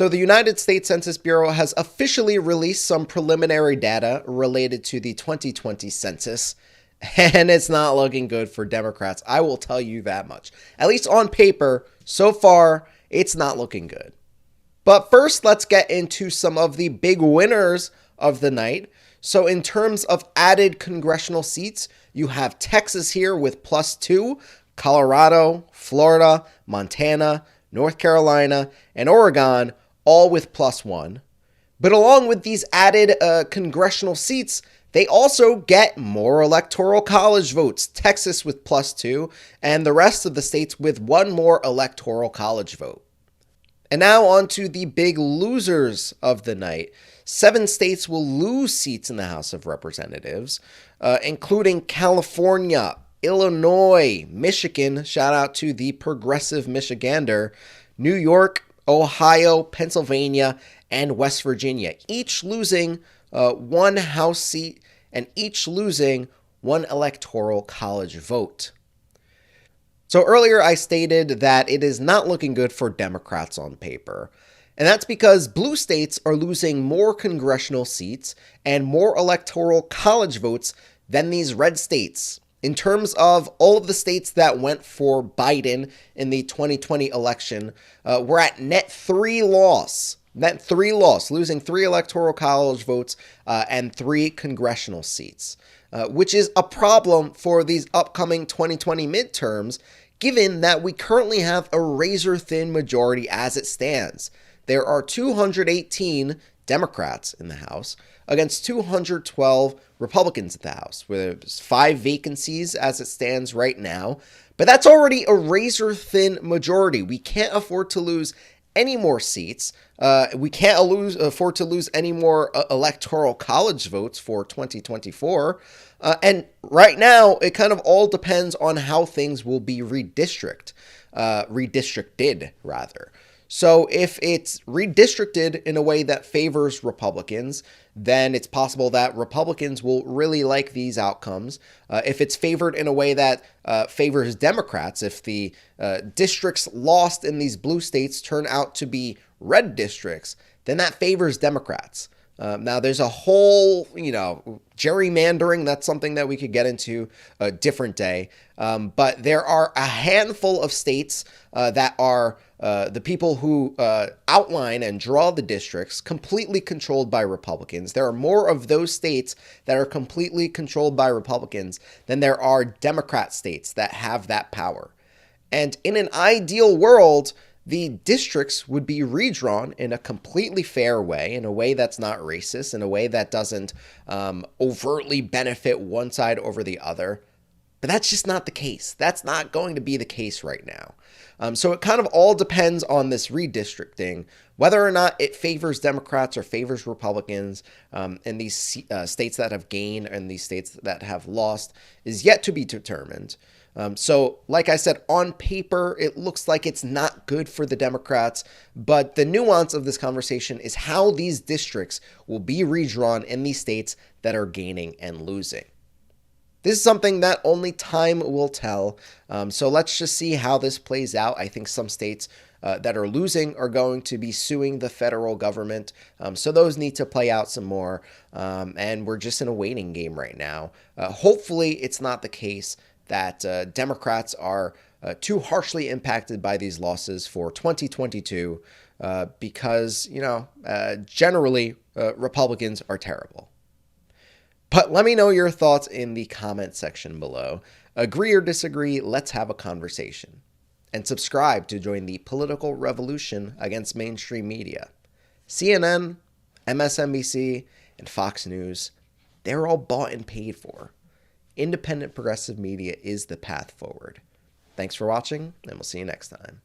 So the United States Census Bureau has officially released some preliminary data related to the 2020 census, and it's not looking good for Democrats. I will tell you that much. At least on paper, so far, it's not looking good. But first, let's get into some of the big winners of the night. So in terms of added congressional seats, you have Texas here with +2, Colorado, Florida, Montana, North Carolina, and Oregon all with +1. But along with these added congressional seats, they also get more electoral college votes. Texas with +2, and the rest of the states with one more electoral college vote. And now on to the big losers of the night. 7 states will lose seats in the House of Representatives, including California, Illinois, Michigan, shout out to the progressive Michigander, New York, Ohio, Pennsylvania, and West Virginia, each losing one House seat and each losing one electoral college vote. So earlier I stated that it is not looking good for Democrats on paper. And that's because blue states are losing more congressional seats and more electoral college votes than these red states. In terms of all of the states that went for Biden in the 2020 election, we're at net 3 loss. Net 3 loss, losing 3 electoral college votes and 3 congressional seats, which is a problem for these upcoming 2020 midterms, given that we currently have a razor-thin majority as it stands. There are 218 Democrats in the House against 212 Republicans in the House, where there's 5 vacancies as it stands right now. But that's already a razor-thin majority. We can't afford to lose any more seats. We can't afford to lose any more electoral college votes for 2024. And right now, it kind of all depends on how things will be redistricted, rather. So if it's redistricted in a way that favors Republicans, then it's possible that Republicans will really like these outcomes. If it's favored in a way that favors Democrats, if the districts lost in these blue states turn out to be red districts, then that favors Democrats. Now, there's a whole, gerrymandering. That's something that we could get into a different day. But there are a handful of states that are the people who outline and draw the districts completely controlled by Republicans. There are more of those states that are completely controlled by Republicans than there are Democrat states that have that power. And in an ideal world, the districts would be redrawn in a completely fair way, in a way that's not racist, in a way that doesn't overtly benefit one side over the other. But that's just not the case. That's not going to be the case right now. So it kind of all depends on this redistricting, whether or not it favors Democrats or favors Republicans in these states that have gained and these states that have lost is yet to be determined. So, like I said, on paper, it looks like it's not good for the Democrats, but the nuance of this conversation is how these districts will be redrawn in these states that are gaining and losing. This is something that only time will tell. So let's just see how this plays out. I think some states that are losing are going to be suing the federal government. So those need to play out some more. And we're just in a waiting game right now. Hopefully it's not the case that Democrats are too harshly impacted by these losses for 2022 because, generally Republicans are terrible. But let me know your thoughts in the comment section below. Agree or disagree, let's have a conversation. And subscribe to join the political revolution against mainstream media. CNN, MSNBC, and Fox News, they're all bought and paid for. Independent progressive media is the path forward. Thanks for watching, and we'll see you next time.